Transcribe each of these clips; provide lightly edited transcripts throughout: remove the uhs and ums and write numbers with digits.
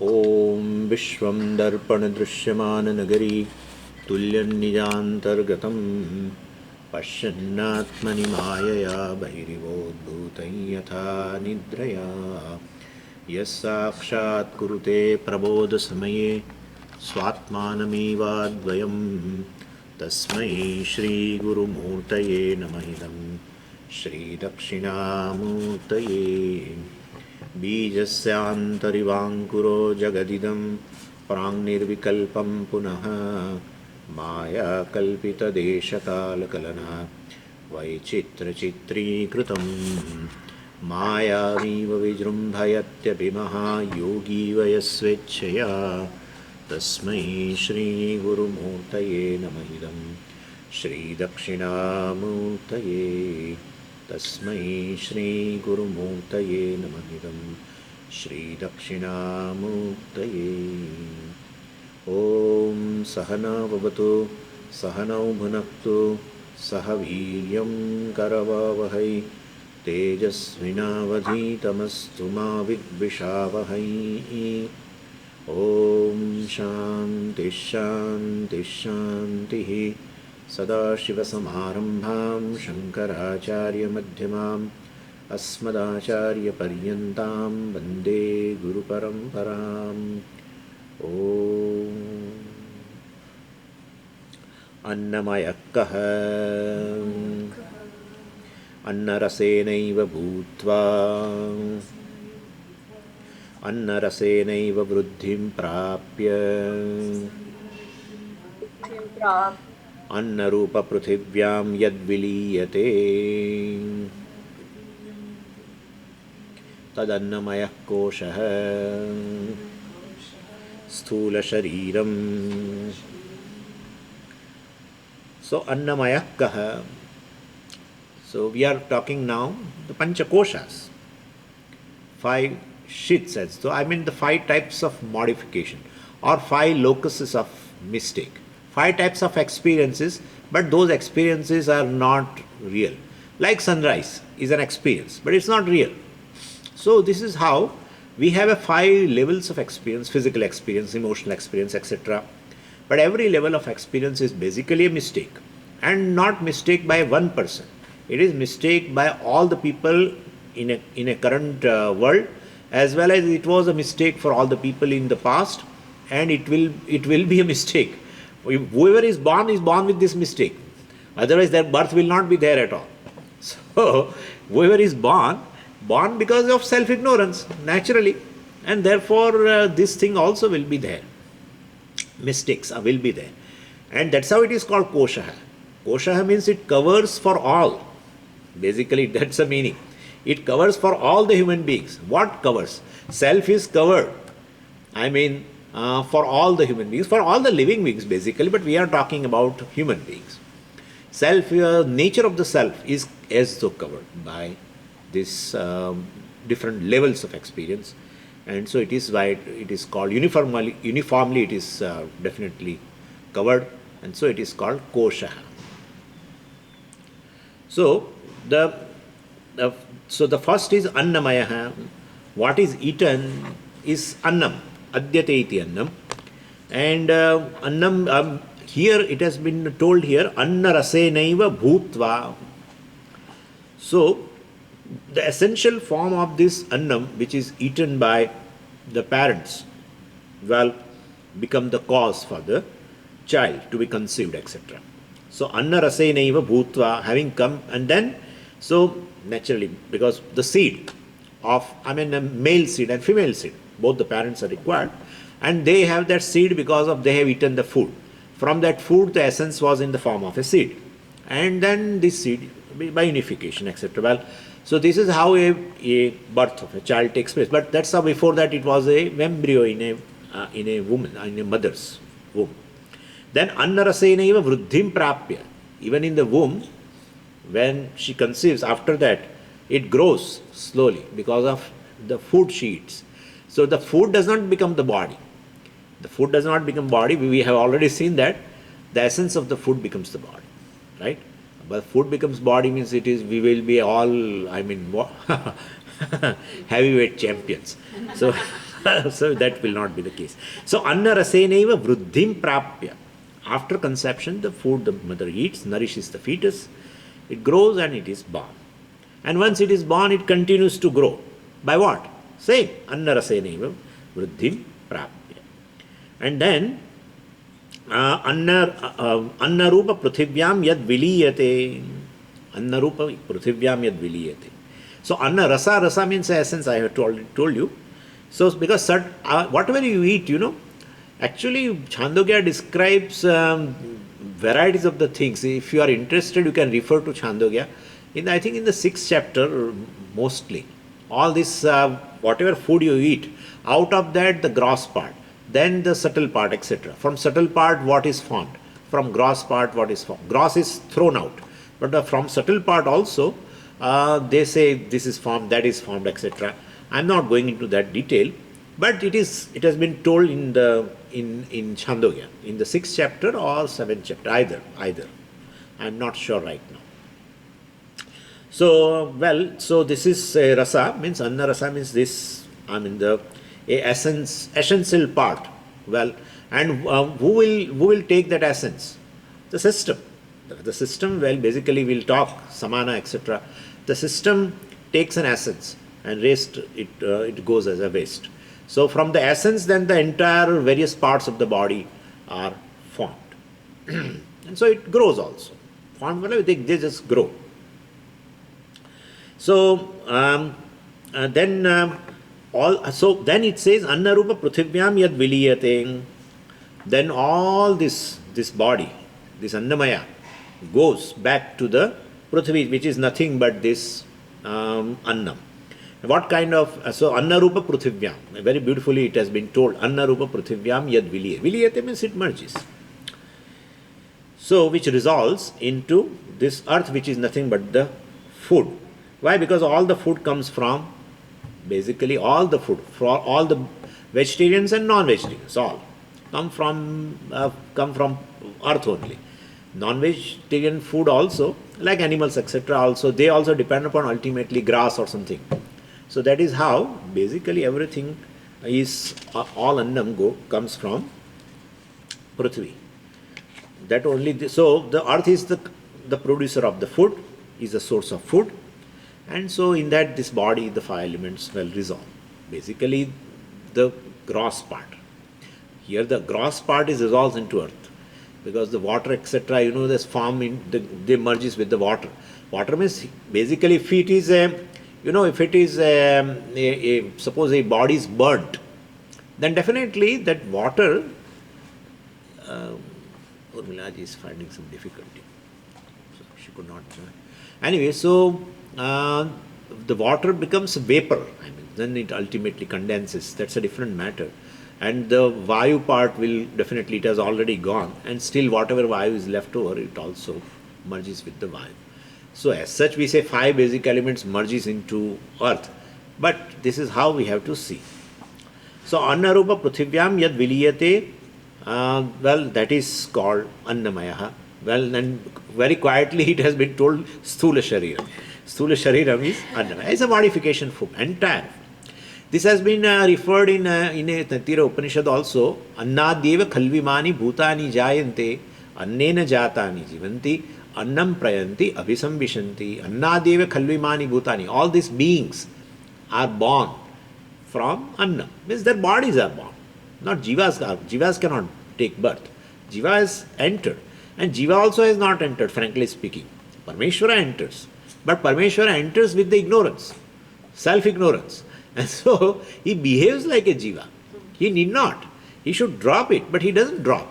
ॐ विश्वं दर्पणदृश्यमाननगरी तुल्यन्निजान्तर्गतं पश्यन्नात्मनि मायया बहिरिवोद्भूतं यथा निद्रया यस्साक्षात् कुरुते प्रबोधसमये स्वात्मानमेवाद्वयं तस्मै श्रीगुरुमूर्तये नमः इदं श्रीदक्षिणामूर्तये बीजस्यान्तरिवाङ्कुरो जगदिदं प्राङ्निर्विकल्पं पुनः मायाकल्पितदेशकालकलना वैचित्रचित्रीकृतं मायावीव विजृम्भयत्यभिमहायोगी वयस्वेच्छया तस्मै श्रीगुरुमूर्तये नमः इदं श्रीदक्षिणामूर्तये तस्मै श्रीगुरुमूर्तये नमः इदं श्रीदक्षिणामूर्तये ॐ सहना भवतु सहनौ भुनक्तु सह वीर्यं करवावहै तेजस्विनावधीतमस्तु मा विद्विषावहै ॐ शान्तिः शान्तिः शान्तिः सदाशिवसमारम्भां शङ्कराचार्यमध्यमाम् अस्मदाचार्यपर्यन्तां वन्दे गुरुपरम्पराम् ॐ अन्नमयः कः अन्नरसेनैव भूत्वा अन्नरसेनैव वृद्धिं प्राप्य अन्नरूपपृथिव्यां यद्विलीयते तदन्नमयः कोशः स्थूलशरीरम्. So annamaya kaha. So we are talking now the panchakoshas, 5 sheaths. So I mean the 5 types of modification or 5 locuses of mistake. 5 types of experiences, but those experiences are not real. Like sunrise is an experience, but it's not real. So this is how we have a 5 levels of experience: physical experience, emotional experience, etc. But every level of experience is basically a mistake, and not mistake by one person. It is mistake by all the people in a current world, as well as it was a mistake for all the people in the past, and it will be a mistake. Whoever is born with this mistake. Otherwise their birth will not be there at all. So whoever is born because of self-ignorance, naturally, and therefore this thing also will be there. Mistakes will be there. And that's how it is called koshaha. Koshaha means it covers for all. Basically that's the meaning. It covers for all the human beings. What covers? Self is covered. I mean for all the human beings, for all the living beings basically, but we are talking about human beings. Self, nature of the self is also covered by this different levels of experience, and so it is why it is called uniformly it is definitely covered, and so it is called kosha. So the first is annamaya. What is eaten is annam, adyate iti annam, and annam here it has been told here anna rasenaiva bhutva. So the essential form of this annam, which is eaten by the parents, will become the cause for the child to be conceived, etc. So anna rasenaiva bhutva, having come, and then so naturally, because the seed of, I mean a male seed and female seed, both the parents are required, and they have that seed because of they have eaten the food. From that food the essence was in the form of a seed, and then this seed by unification, etc. Well, so this is how a birth of a child takes place. But that's how before that it was a embryo in a woman, in a mother's womb. Then annarasenaiva vruddhim prapya. Even in the womb, when she conceives, after that it grows slowly because of the food she eats. So the food does not become the body. The food does not become body. We have already seen that the essence of the food becomes the body, right? But food becomes body means it is, we will be all, I mean, heavyweight champions. So So that will not be the case. So anna rasenaiva vruddhim prapya. After conception, the food the mother eats nourishes the fetus. It grows and it is born. And once it is born, it continues to grow. By what? Same. Anna rasenaiva vruddhim prapya. And then anna rupa pruthivyam yad viliyate. Anna rupa pruthivyam yad viliyate. So anna rasa means essence, I have told you. So because whatever you eat, actually Chandogya describes varieties of the things. If you are interested, you can refer to Chandogya. I think in the 6th chapter, mostly. All this, whatever food you eat, out of that the gross part, then the subtle part, etc. From subtle part, what is formed? From gross part, what is formed? Gross is thrown out. But from subtle part also, they say this is formed, that is formed, etc. I am not going into that detail, but it has been told in Chandogya, in the 6th chapter or 7th chapter, either. I am not sure right now. So this is rasa, means anna rasa means this, the essential part. Well, and who will take that essence? The system. The system, basically we'll talk, samana, etc. The system takes an essence and rest, it goes as a waste. So from the essence, then the entire various parts of the body are formed. And so it grows also. Formed, they just grow. So then it says anna rupa pruthivyam yad viliyate. Then all this body, this annamaya, goes back to the prithvi, which is nothing but this annam. What kind of, so anna rupa pruthivyam, very beautifully it has been told, anna rupa pruthivyam yad viliyate. Viliyate means it merges. So which resolves into this earth, which is nothing but the food. Why? Because all the food comes from, basically all the food, for all the vegetarians and non-vegetarians, all come from earth only. Non-vegetarian food also, like animals, etc. also, they also depend upon ultimately grass or something. So that is how basically everything is, all annam comes from Prithvi. That only, so the earth is the producer of the food, is the source of food. And so in that this body, the 5 elements will resolve. Basically the gross part. Here the gross part is resolved into earth. Because the water, etc., this form, they merges with the water. Water means, basically if it is suppose a body is burnt, then definitely that water, Urmilaji is finding some difficulty. So she could not join. Anyway, so the water becomes vapor. Then it ultimately condenses. That's a different matter. And the Vayu part will definitely, it has already gone. And still whatever Vayu is left over, it also merges with the Vayu. So as such we say 5 basic elements merges into earth. But this is how we have to see. So Anna Rupa Pruthivyam Yad Viliyate, that is called Annamaya. Well, then very quietly it has been told Sthula Sharira. Sthula Sharira is Annamaya. It's a modification for entire. This has been referred in a Tantira Upanishad also. Annadeva khalvimani bhutani jayante annena jatani jivanti annam prayanti abhisambhishanti. Annadeva khalvimani bhutani. All these beings are born from Annam. Means their bodies are born. Not Jivas. Jivas cannot take birth. Jiva has entered. And Jiva also has not entered, frankly speaking. Parmeshwara enters. But Parmeshwara enters with the ignorance. Self-ignorance. And so he behaves like a jiva. He need not. He should drop it, but he doesn't drop.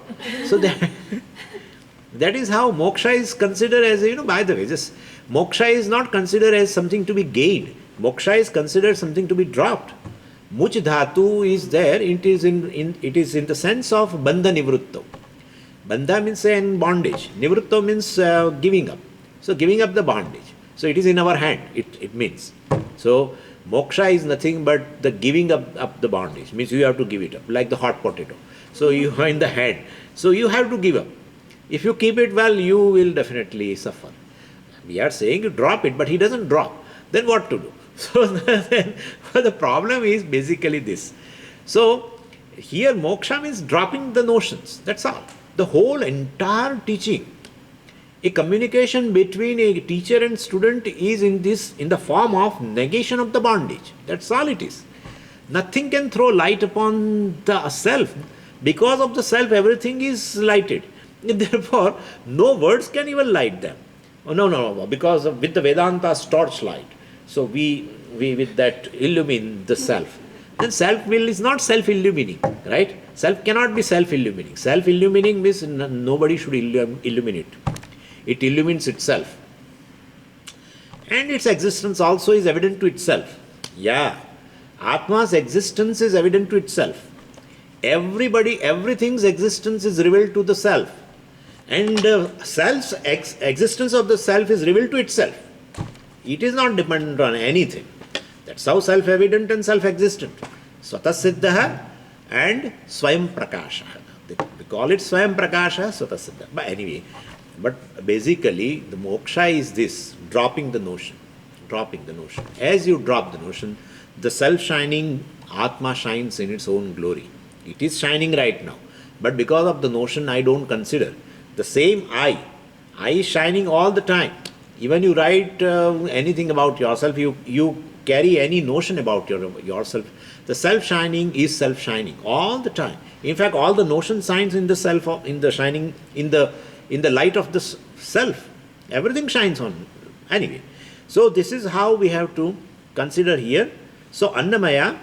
So that is how moksha is considered as, by the way, moksha is not considered as something to be gained. Moksha is considered something to be dropped. Much dhatu is there, it is in the sense of bandha nivrutto. Bandha means in bondage. Nivrutto means giving up. So giving up the bondage. So it is in our hand, it means. So moksha is nothing but the giving up the bondage. Means you have to give it up, like the hot potato. So you are in the hand. So you have to give up. If you keep it well, you will definitely suffer. We are saying you drop it, but he doesn't drop. Then what to do? So the problem is basically this. So, here moksha means dropping the notions, that's all. The whole entire teaching, a communication between a teacher and student is in the form of negation of the bondage. That's all it is. Nothing can throw light upon the self. Because of the self, everything is lighted. Therefore, no words can even light them. Oh, no, because with the Vedanta's torchlight, so we with that illumine the self. Then self-will is not self-illumining, right? Self cannot be self-illumining. Self-illumining means nobody should illuminate. It illumines itself. And its existence also is evident to itself. Yeah, Atma's existence is evident to itself. Everything's existence is revealed to the self. And self's existence of the self is revealed to itself. It is not dependent on anything. That's how self-evident and self-existent. Swatasiddha and Swayam Prakasha. They call it Swayam Prakasha, Swatasiddha. But anyway, but basically the moksha is this, dropping the notion. Dropping the notion. As you drop the notion, the self-shining Atma shines in its own glory. It is shining right now. But because of the notion I don't consider, the same I is shining all the time. Even you write anything about yourself, you carry any notion about yourself. The self-shining is self-shining all the time. In fact, all the notion shines in the self, in the shining, in the light of the self. Everything shines on. Anyway, so this is how we have to consider here. So Annamaya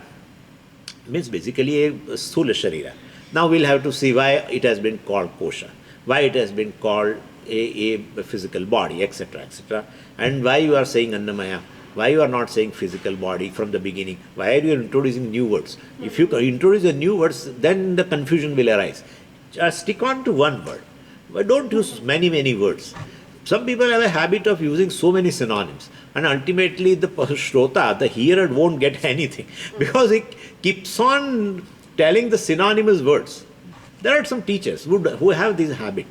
means basically a sthula sharira. Now we'll have to see why it has been called kosha, why it has been called a physical body, etc., etc. And why you are saying Annamaya, why you are not saying physical body from the beginning, why are you introducing new words? If you introduce the new words, then the confusion will arise. Just stick on to one word. But don't use many words. Some people have a habit of using so many synonyms, and ultimately the shrota, the hearer, won't get anything because he keeps on telling the synonymous words. There are some teachers who have this habit.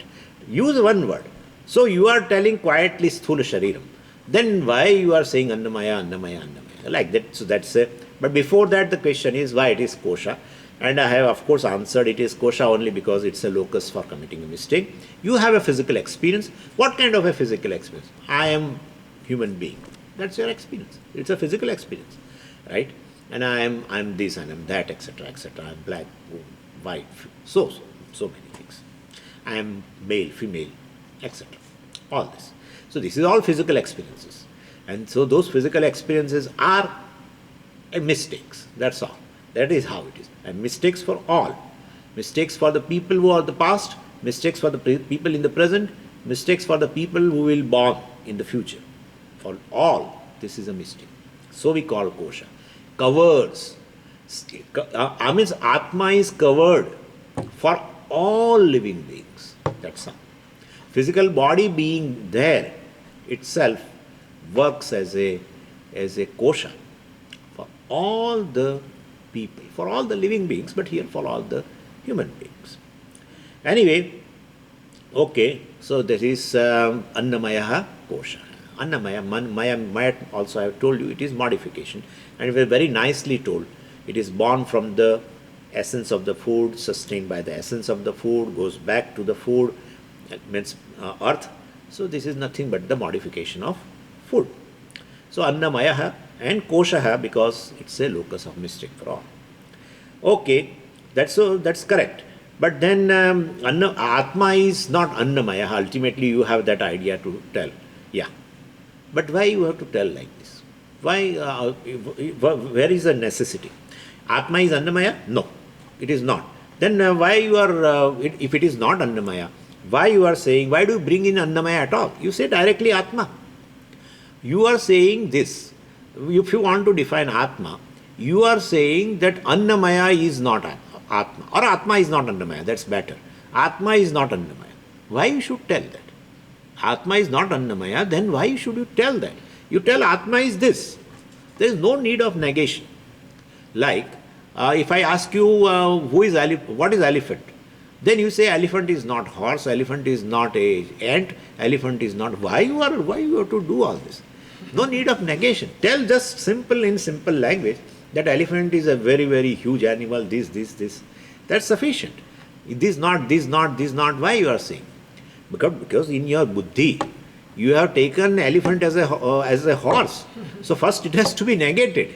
Use one word. So you are telling quietly sthula shariram. Then why you are saying Annamaya, like that? So that's a. But before that, the question is why it is kosha. And I have, of course, answered it is kosha only because it's a locus for committing a mistake. You have a physical experience. What kind of a physical experience? I am human being. That's your experience. It's a physical experience, right? And I am this and I am that, etc., etc. I am black, white, so many things. I am male, female, etc. All this. So this is all physical experiences. And so those physical experiences are mistakes. That's all. That is how it is. And mistakes for all. Mistakes for the people who are the past, mistakes for the people in the present, mistakes for the people who will born in the future. For all, this is a mistake. So we call kosha. Covers. Means Atma is covered for all living beings. That's all. Physical body being there itself works as a kosha for all the people, for all the living beings, but here for all the human beings. Anyway, okay, so this is Annamaya kosha. Annamaya, Maya also I have told you, it is modification, and it was very nicely told. It is born from the essence of the food, sustained by the essence of the food, goes back to the food, that means earth. So this is nothing but the modification of food. So Annamaya and kosha because it's a locus of mistake for all. Okay, that's correct. But then Atma is not Annamaya. Ultimately you have that idea to tell. Yeah. But why you have to tell like this? Why? Where is the necessity? Atma is Annamaya? No, it is not. Then why you are, if it is not Annamaya, why you are saying, why do you bring in Annamaya at all? You say directly Atma. You are saying this. If you want to define Atma, you are saying that Annamaya is not Atma, or Atma is not Annamaya. That's better. Atma is not Annamaya. Why you should tell that? Atma is not Annamaya, then why should you tell that? You tell Atma is this. There is no need of negation. Like, if I ask you, what is elephant? Then you say elephant is not horse, elephant is not a ant, elephant is not. Why you have to do all this? No need of negation. Tell just in simple language that elephant is a very, very huge animal, this. That's sufficient. This not, why you are saying? Because in your buddhi, you have taken elephant as a horse. So first it has to be negated.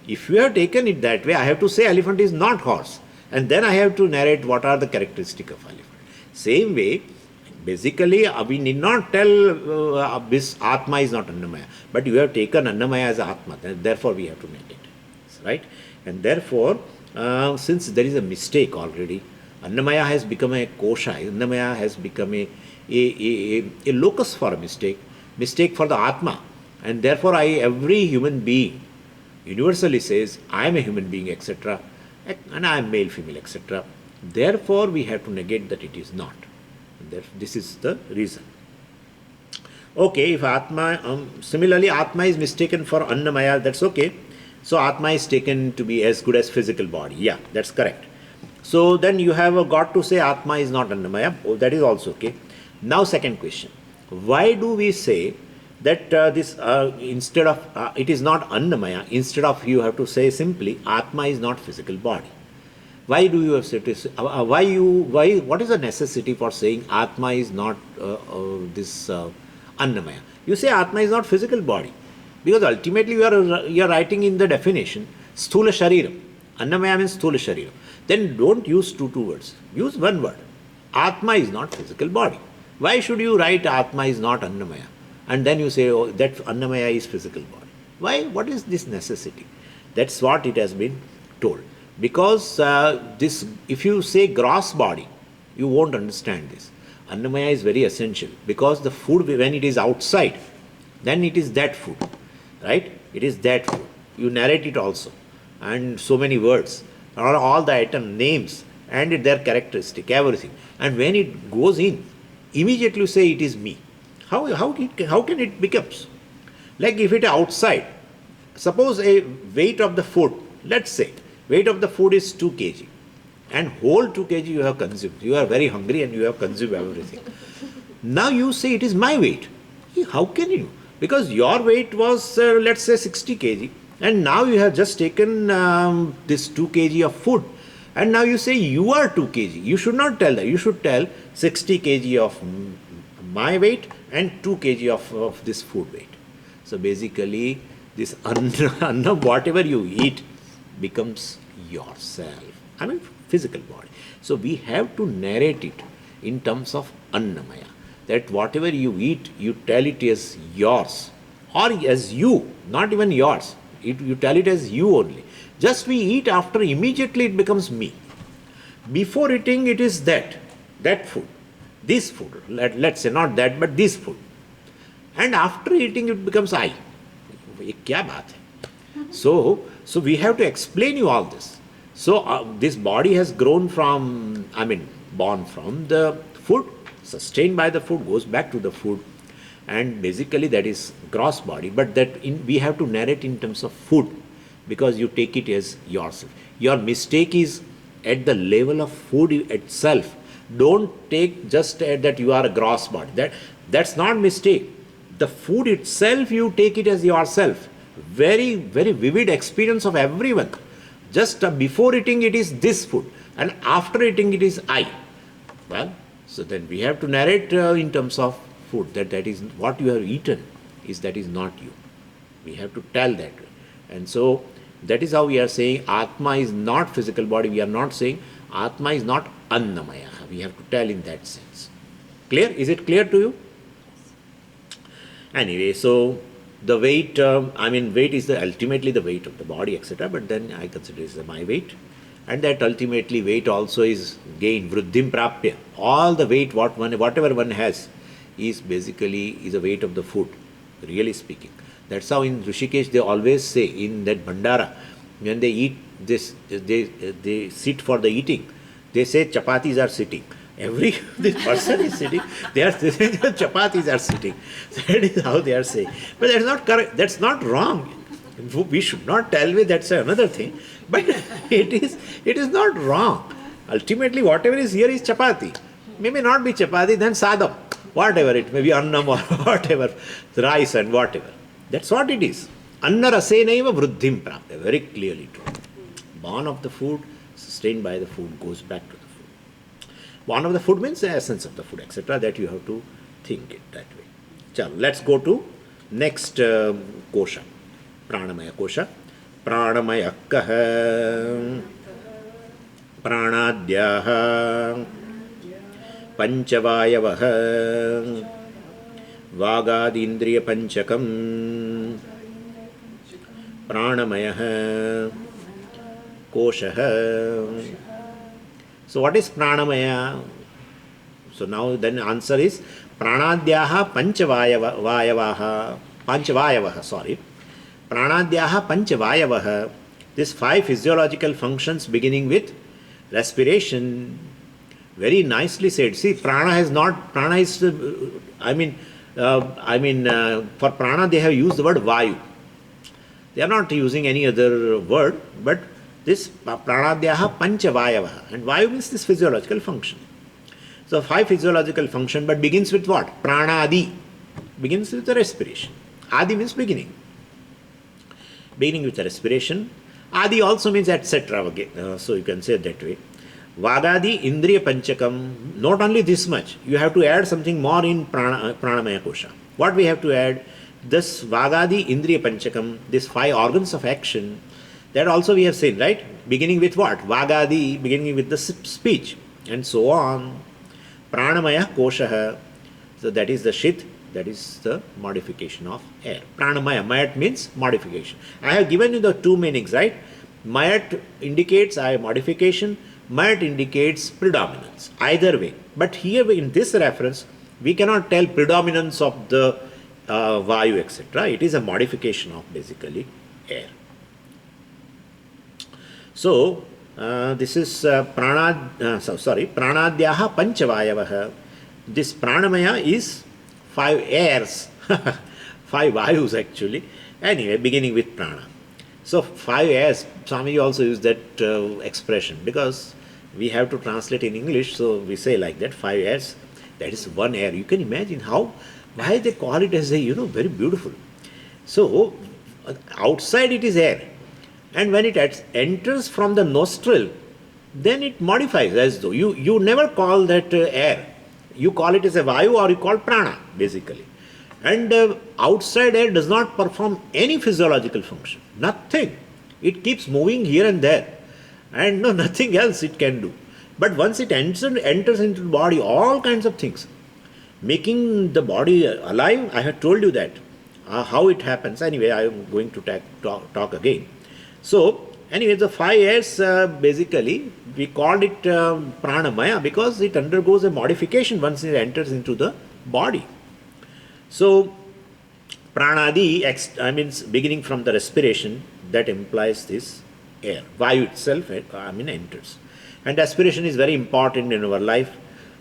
If you have taken it that way, I have to say elephant is not horse. And then I have to narrate what are the characteristics of elephant. Same way, basically, we need not tell this Atma is not Annamaya. But you have taken Annamaya as Atma. Therefore, we have to narrate it. Right? And therefore, since there is a mistake already, Annamaya has become a kosha. Annamaya has become a locus for a mistake for the Atma. And therefore, every human being universally says, I am a human being, etc. And I am male, female, etc. Therefore, we have to negate that it is not. This is the reason. Okay, if Atma, similarly, Atma is mistaken for Annamaya, that's okay. So, Atma is taken to be as good as physical body. Yeah, that's correct. So, then you have got to say Atma is not Annamaya. Oh, that is also okay. Now, second question. Why do we say that instead of, it is not Annamaya, instead of you have to say simply Atma is not physical body? Why do you have said this? What is the necessity for saying Atma is not Annamaya? You say Atma is not physical body. Because ultimately you are writing in the definition, Sthula Shariram. Annamaya means Sthula Shariram. Then don't use two words. Use one word. Atma is not physical body. Why should you write Atma is not Annamaya? And then you say, oh, that Annamaya is physical body. Why? What is this necessity? That's what it has been told. Because if you say gross body, you won't understand this. Annamaya is very essential. Because the food, when it is outside, then it is that food. Right? It is that food. You narrate it also. And so many words. All the item names and their characteristic, everything. And when it goes in, immediately you say it is me. How can it becomes? Like if it is outside, suppose a weight of the food, let's say, weight of the food is 2 kg. And whole 2 kg you have consumed. You are very hungry and you have consumed everything. Now you say it is my weight. How can you? Because your weight was, let's say, 60 kg. And now you have just taken this 2 kg of food. And now you say you are 2 kg. You should not tell that. You should tell 60 kg of my weight and 2 kg of this food weight. So basically, this anna, whatever you eat, becomes yourself. I mean, physical body. So we have to narrate it in terms of Annamaya. That whatever you eat, you tell it as yours. Or as you, not even yours. You tell it as you only. Just we eat, after immediately it becomes me. Before eating, it is that food, this food. Let's say not that, but this food. And after eating, it becomes I. ये क्या बात है? So we have to explain you all this. So this body has grown from, born from the food, sustained by the food, goes back to the food. And basically that is gross body. But we have to narrate in terms of food, because you take it as yourself. Your mistake is at the level of food itself. Don't take just that you are a gross body. That's not mistake. The food itself, you take it as yourself. Very, very vivid experience of everyone. Just before eating, it is this food. And after eating, it is I. Well, so then we have to narrate in terms of food. That is what you have eaten, that is not you. We have to tell that. And so that is how we are saying Atma is not physical body. We are not saying Atma is not Annamaya. We have to tell in that sense. Clear? Is it clear to you? Anyway, so the weight, weight is ultimately the weight of the body, etc. But then I consider it as my weight. And that ultimately weight also is gained, vruddhim prapya. All the weight, whatever one has, is basically a weight of the food, really speaking. That's how in Rishikesh they always say, in that Bhandara, when they eat this, they sit for the eating, they say chapatis are sitting. This person is sitting, they are sitting, the chapatis are sitting. That is how they are saying. But that's not correct, that's not wrong. We should not tell me that's another thing. But it is not wrong. Ultimately, whatever is here is chapati. Maybe not be chapati, then sadam. Whatever it may be, annam or whatever, rice and whatever. That's what it is. Anna rasenaiva vruddhim prapya. Very clearly true. Born of the food, sustained by the food, goes back to the food. Born of the food means the essence of the food, etc. That you have to think it that way. Chalo, let's go to next kosha. Pranamaya kosha. Pranamaya kaha. Pranadhyaha. Panchavayavaha. Vagadindriya panchakam. Pranamaya kosha. So what is pranamaya? So now then answer is pranadhyaha panchavayavaha, sorry. Pranadhyaha panchavayavaha. These 5 physiological functions beginning with respiration. Very nicely said. See, prana is, for prana they have used the word vayu. They are not using any other word, but this pranadhyaha panchavayavaha. And vayu means this physiological function. So 5 physiological function, but begins with what? Pranadi. Begins with the respiration. Adi means beginning. Beginning with the respiration. Adi also means etc. So you can say it that way. Vagadi indriya panchakam. Not only this much, you have to add something more in pranamaya kosha. What we have to add? This Vagadi indriya panchakam, these 5 organs of action, that also we have seen, right? Beginning with what? Vagadi, beginning with the speech, and so on. Pranamaya kosha. So that is the shit, that is the modification of air. Pranamaya, mayat means modification. I have given you the 2 meanings, right? Mayat indicates modification, mayat indicates predominance. Either way. But here in this reference, we cannot tell predominance of the vayu, etc. It is a modification of basically air. So, this is pranadhyaha panchavayavaha. This pranamaya is 5 airs, 5 vayus actually. Anyway, beginning with prana. So 5 airs, Swamiji also used that expression because we have to translate in English, so we say like that, 5 airs, that is 1 air. You can imagine why they call it as very beautiful. So outside it is air, and when it enters from the nostril, then it modifies as though you never call that air. You call it as a vayu or you call prana basically. And outside air does not perform any physiological function. Nothing. It keeps moving here and there. And nothing else it can do. But once it enters into the body, all kinds of things. Making the body alive, I have told you that. How it happens. Anyway, I am going to talk again. So, anyway, the 5 airs basically, we called it pranamaya because it undergoes a modification once it enters into the body. So, pranadi, beginning from the respiration, that implies this air. Vayu itself, enters. And aspiration is very important in our life.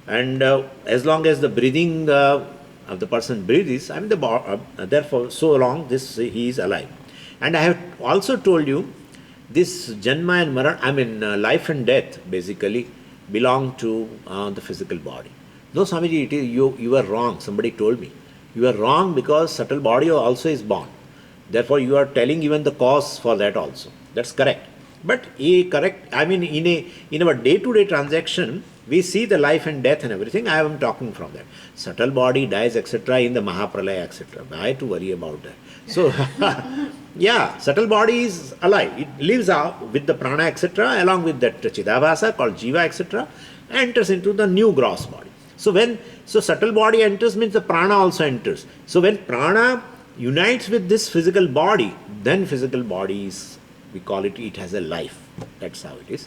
And as long as the breathing of the person breathes, therefore, so long he is alive. And I have also told you, this Janma and Maran, life and death basically belong to the physical body. No, Swamiji, you are wrong. Somebody told me. You are wrong because subtle body also is born. Therefore, you are telling even the cause for that also. That's correct. But in our day-to-day transaction, we see the life and death and everything. I am talking from that. Subtle body dies, etc. in the Mahapralaya, etc. Why to worry about that? So, yeah, subtle body is alive. It lives out with the prana, etc. along with that Chidabhasa called Jiva, etc. enters into the new gross body. So subtle body enters means the prana also enters. So when prana unites with this physical body, then physical body is, we call it has a life. That's how it is.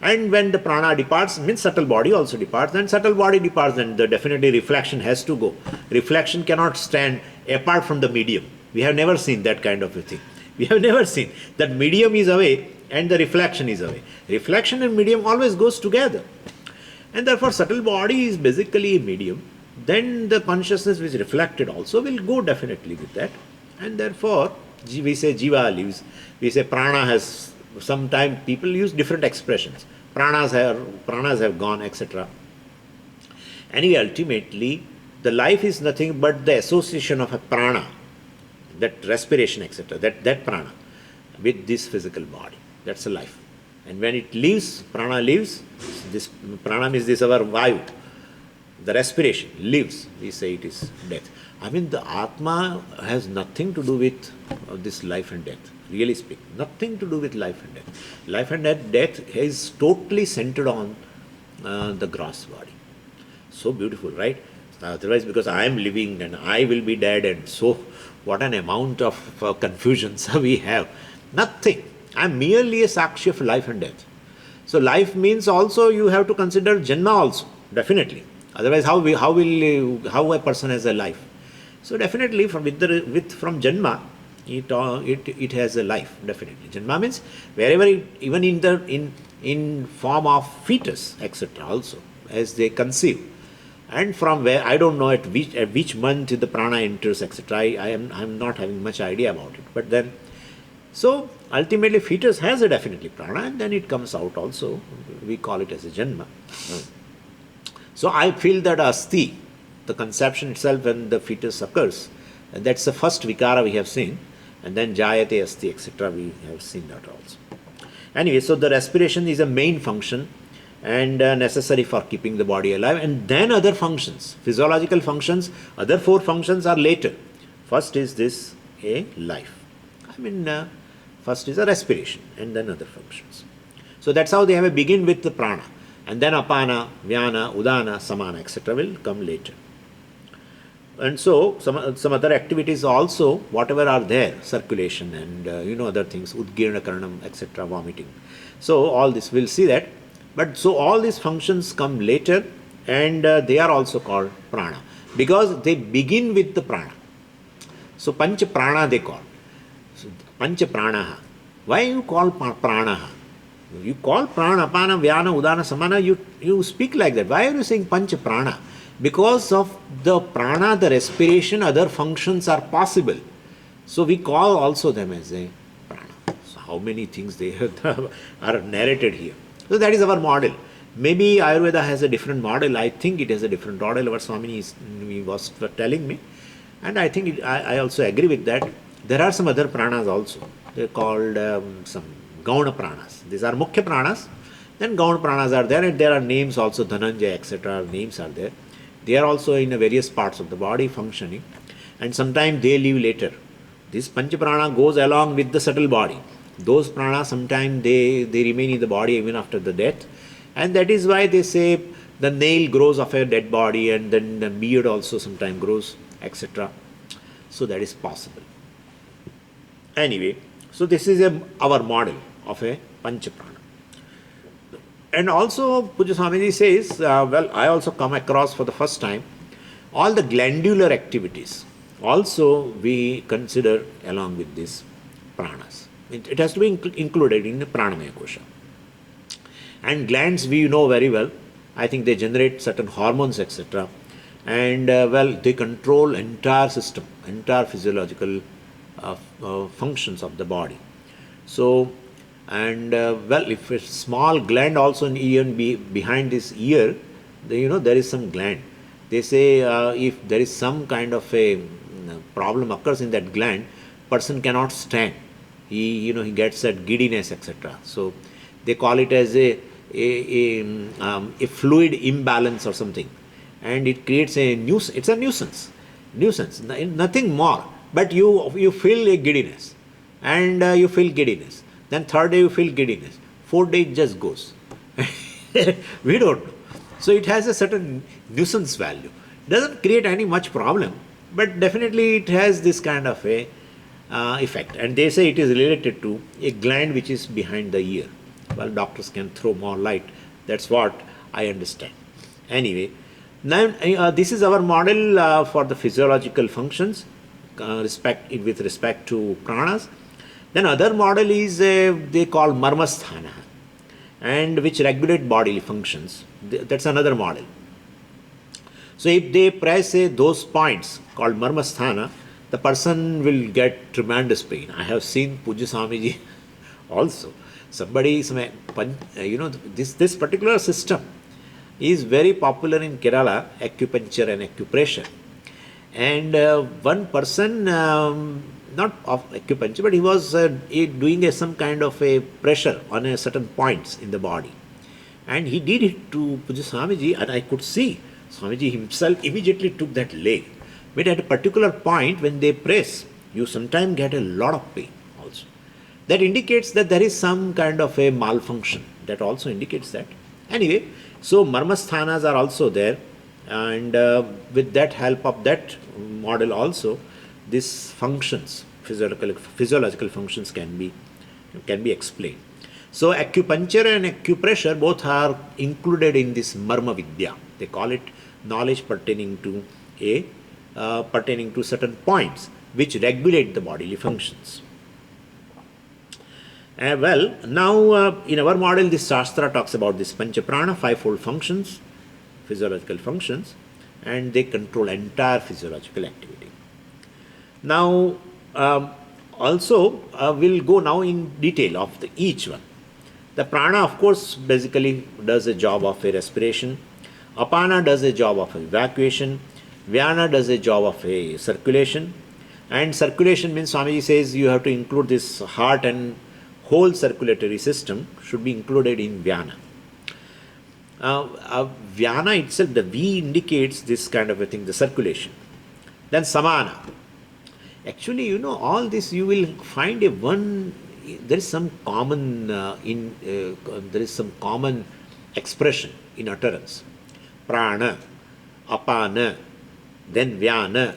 And when the prana departs, means subtle body also departs. Then subtle body departs, then definitely reflection has to go. Reflection cannot stand apart from the medium. We have never seen that kind of a thing. We have never seen that medium is away and the reflection is away. Reflection and medium always goes together. And therefore subtle body is basically a medium. Then the consciousness which is reflected also will go definitely with that. And therefore, we say Jiva lives. We say prana has, sometimes people use different expressions. Pranas have gone, etc. Anyway, ultimately, the life is nothing but the association of a prana. that respiration, etc., that prana with this physical body. That's a life. And when it leaves, prana leaves, this prana means this our vayu, the respiration leaves, we say it is death. I mean, the Atma has nothing to do with this life and death, really speaking. Nothing to do with life and death. Life and death is totally centered on the gross body. So beautiful, right? Otherwise, because I am living and I will be dead, and so what an amount of confusions we have. Nothing. I am merely a sakshi of life and death. So life means also you have to consider janma also, definitely. Otherwise, how a person has a life? So definitely from janma, it has a life, definitely. Janma means wherever even in form of fetus, etc. also, as they conceive. And from where, I don't know at which month the prana enters, etc. I'm not having much idea about it. But then, so ultimately fetus has a definitely prana, and then it comes out also. We call it as a janma. So I feel that asti, the conception itself when the fetus occurs, and that's the first vikara we have seen, and then jayate asti, etc. we have seen that also. Anyway, so the respiration is a main function and necessary for keeping the body alive, and then other functions, physiological functions, other four functions are later. First is this a life. I mean, first is a respiration and then other functions. So that's how they have a begin with the prana, and then apana, vyana, udana, samana, etc. will come later. And so some other activities also, whatever are there, circulation and other things, udgirna karanam, etc., vomiting. So all this, we'll see that. But so all these functions come later, and they are also called prana because they begin with the prana. So pancha prana they call. So pancha pranaha. Why you call pranaha? You call prana, apana, vyana, udana, samana, you speak like that. Why are you saying pancha prana? Because of the prana, the respiration, other functions are possible. So we call also them as a prana. So how many things they are narrated here. So that is our model. Maybe Ayurveda has a different model. I think it has a different model. Our Swami was telling me. And I think I also agree with that. There are some other pranas also. They are called some Gauna pranas. These are Mukhya pranas. Then Gauna pranas are there, and there are names also, Dhananjaya, etc. Names are there. They are also in various parts of the body functioning. And sometimes they leave later. This Pancha prana goes along with the subtle body. Those pranas sometimes they remain in the body even after the death, and that is why they say the nail grows off a dead body, and then the beard also sometimes grows, etc. So that is possible. Anyway, so this is our model of a pancha prana. And also Pujya Swamiji says, I also come across for the first time all the glandular activities also we consider along with these pranas. It has to be included in the pranamaya kosha. And glands we know very well. I think they generate certain hormones, etc. And they control entire system, entire physiological functions of the body. So, and if a small gland also in ear, behind this ear, there is some gland. They say if there is some kind of a problem occurs in that gland, person cannot stand. He gets that giddiness, etc. So they call it as a fluid imbalance or something, and it creates a nuisance. It's a nuisance, nothing more. But you feel a giddiness, and you feel giddiness. Then third day you feel giddiness. Fourth day it just goes. We don't know. So it has a certain nuisance value. Doesn't create any much problem, but definitely it has this kind of a effect. And they say it is related to a gland which is behind the ear. Well, doctors can throw more light. That's what I understand. Anyway, now this is our model for the physiological functions with respect to pranas. Then other model is they call marmasthana, and which regulate bodily functions. That's another model. So if they press those points called marmasthana, the person will get tremendous pain. I have seen Pujya Swamiji also. This particular system is very popular in Kerala, acupuncture and acupressure. And one person not of acupuncture, but he was doing some kind of a pressure on a certain points in the body. And he did it to Puja Swamiji, and I could see Swamiji himself immediately took that leg. But at a particular point, when they press, you sometimes get a lot of pain also. That indicates that there is some kind of a malfunction. That also indicates that. Anyway, so marmasthanas are also there, and with that help of that model also, these functions, physiological functions can be explained. So acupuncture and acupressure both are included in this marma vidya. They call it knowledge pertaining to certain points which regulate the bodily functions. Now in our model, this Shastra talks about this Pancha Prana, fivefold functions, physiological functions, and they control entire physiological activity. Now, also we'll go now in detail of each one. The prana, of course, basically does a job of a respiration. Apana does a job of evacuation. Vyana does a job of a circulation. And circulation means, Swamiji says, you have to include this heart and whole circulatory system should be included in Vyana. Vyana itself, the V indicates this kind of a thing, the circulation. Then Samana. Actually, all this you will find there is some common expression in utterance. Prana, apana, then vyana,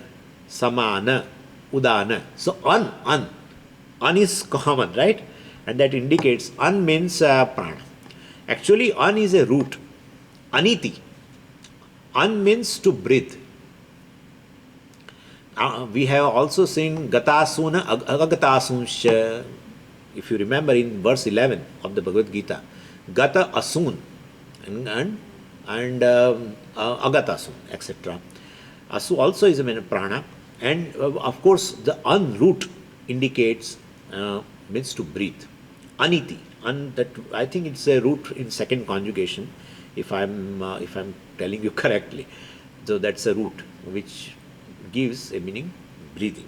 samana, udana. So an is common, right? And that indicates an means prana. Actually, an is a root. Aniti. An means to breathe. We have also seen gatasuna, agatasunshya. If you remember in verse 11 of the Bhagavad Gita, gata asun and agatasun, etc. Asu also is a prana, and of course the an root indicates means to breathe. Aniti, that I think it's a root in second conjugation, if I'm telling you correctly. So that's a root which gives a meaning breathing.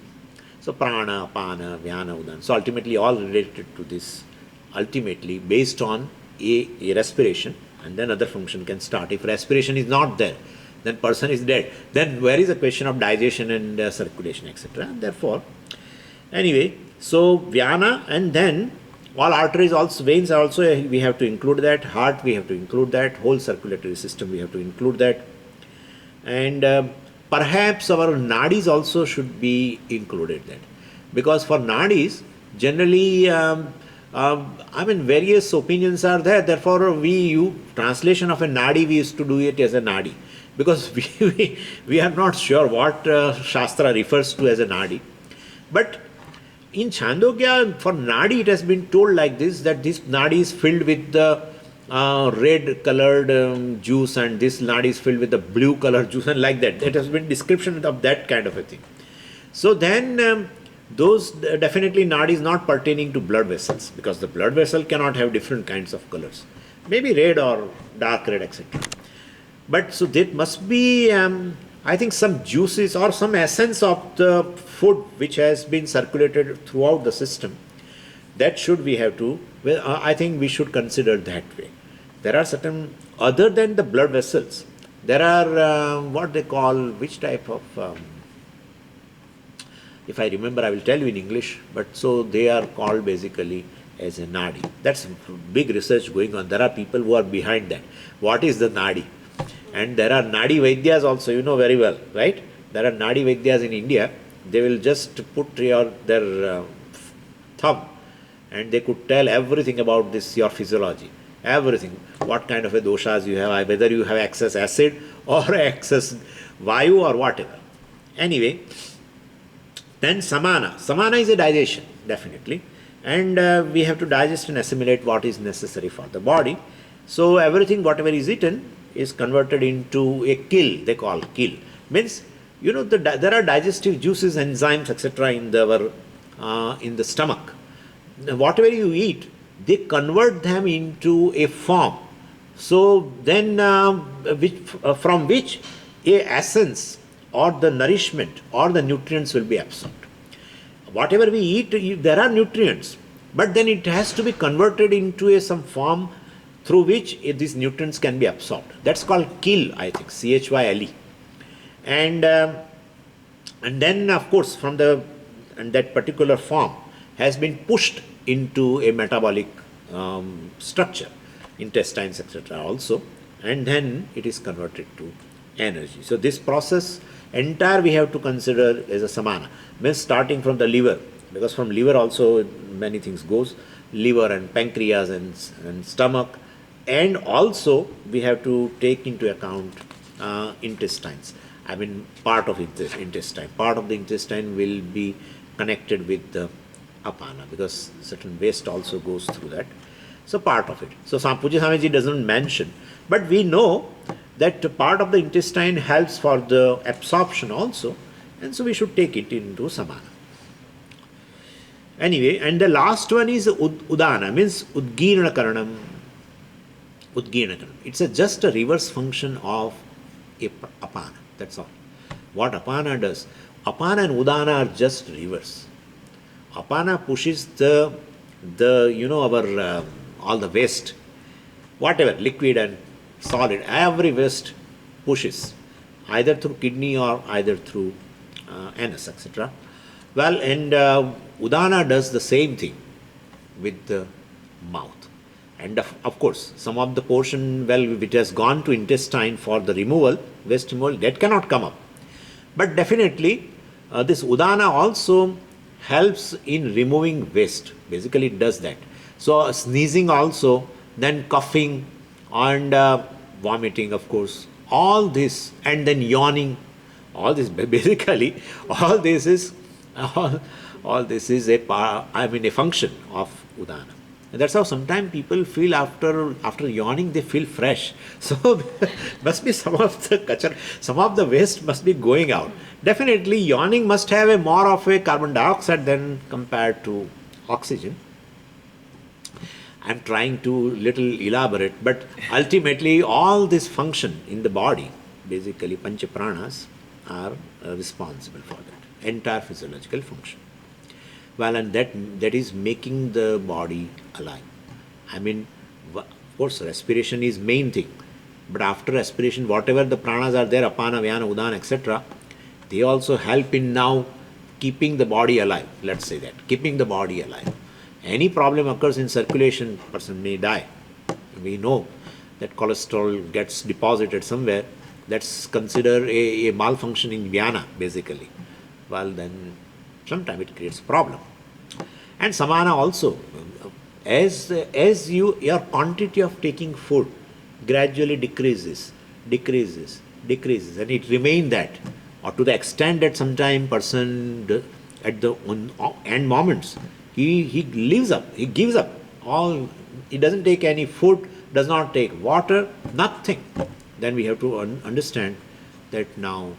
So prana, apana, vyana, udana. So ultimately all related to this, ultimately based on a respiration, and then other function can start. If respiration is not there, then person is dead. Then where is the question of digestion and circulation, etc. And therefore, anyway, so vyana, and then all arteries, also veins are also, we have to include that. Heart, we have to include that. Whole circulatory system, we have to include that. And perhaps our nadis also should be included that, because for nadis generally various opinions are there. Therefore translation of a nadi, we used to do it as a nadi, because we are not sure what Shastra refers to as a nadi. But in Chandogya, for nadi it has been told like this, that this nadi is filled with the red colored juice, and this nadi is filled with the blue colored juice, and like that. It has been description of that kind of a thing. So then those definitely nadi is not pertaining to blood vessels, because the blood vessel cannot have different kinds of colors, maybe red or dark red, etc. But so there must be I think some juices or some essence of the food which has been circulated throughout the system. That should we have to, I think we should consider that way. There are certain, other than the blood vessels, there are what they call, which type of, if I remember I will tell you in English, but so they are called basically as a nadi. That's big research going on. There are people who are behind that. What is the nadi? And there are nadi vaidyas also, you know very well, right? There are nadi vaidyas in India. They will just put their thumb, and they could tell everything about this, your physiology, everything, what kind of a doshas you have, whether you have excess acid or excess vayu or whatever. Anyway, then samana is a digestion, definitely, and we have to digest and assimilate what is necessary for the body. So everything, whatever is eaten, is converted into a kil, they call kil. Means, you know, there are digestive juices, enzymes, etc. in the stomach. Whatever you eat, they convert them into a form. So then, from which a essence or the nourishment or the nutrients will be absorbed. whatever we eat, there are nutrients, but then it has to be converted into some form through which these nutrients can be absorbed. That's called kill, I think, Chyle. And and then of course from the and that particular form has been pushed into a metabolic structure, intestines, etc. also, and then it is converted to energy. So this process entire we have to consider as a samana, means starting from the liver, because from liver also many things goes, liver and pancreas and stomach, and also we have to take into account intestines. I mean, part of intestine. Part of the intestine will be connected with the apana, because certain waste also goes through that. So part of it. So Puja Swamiji doesn't mention, but we know that part of the intestine helps for the absorption also, and so we should take it into samana. Anyway, and the last one is udana, means udgirna karanam. It's just a reverse function of apana. That's all. What apana does? Apana and udana are just reverse. Apana pushes the our all the waste, whatever liquid and solid, every waste pushes either through kidney or either through anus, etc. Well, and udana does the same thing with the mouth. And of course, some of the portion, well, which has gone to intestine for the removal, waste removal, that cannot come up. But definitely, this udana also helps in removing waste. Basically, it does that. So, sneezing also, then coughing and vomiting, of course, all this, and then yawning, all this, basically, all this is a function of udana. And that's how sometimes people feel after yawning they feel fresh. So must be some of the waste must be going out. Definitely yawning must have a more of a carbon dioxide than compared to oxygen. I'm trying to little elaborate, but ultimately all this function in the body, basically pancha pranas, are responsible for that entire physiological function. Well, and that is making the body alive. I mean, of course, respiration is main thing, but after respiration, whatever the pranas are there, apana, vyana, udana, etc., they also help in now keeping the body alive. Let's say that, keeping the body alive. Any problem occurs in circulation, person may die. We know that cholesterol gets deposited somewhere. That's considered a malfunction in vyana, basically. Well, then sometimes it creates a problem. And samana also, as your quantity of taking food gradually decreases, and it remains that, or to the extent that sometimes person at the end moments he gives up all, he doesn't take any food, does not take water, nothing. Then we have to understand that now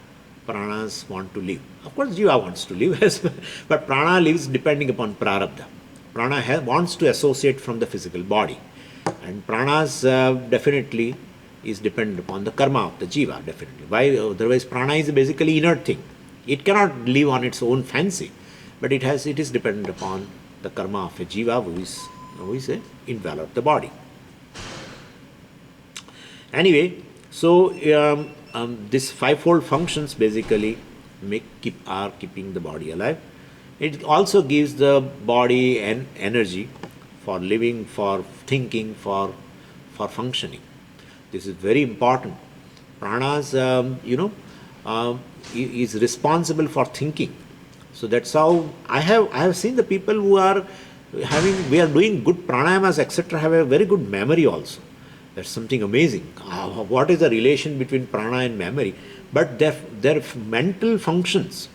pranas want to live. Of course, jiva wants to live as well, but prana lives depending upon prarabdha. Prana wants to associate from the physical body, and pranas definitely is dependent upon the karma of the jiva, definitely. Why? Otherwise, prana is basically inert thing. It cannot live on its own fancy, but it is dependent upon the karma of a jiva who is enveloped the body. Anyway, so this fivefold functions basically are keeping the body alive. It also gives the body an energy for living, for thinking, for functioning. This is very important. Pranas, is responsible for thinking. So that's how I have seen the people who are we are doing good pranayamas, etc., have a very good memory also. That's something amazing. What is the relation between prana and memory? But their mental functions,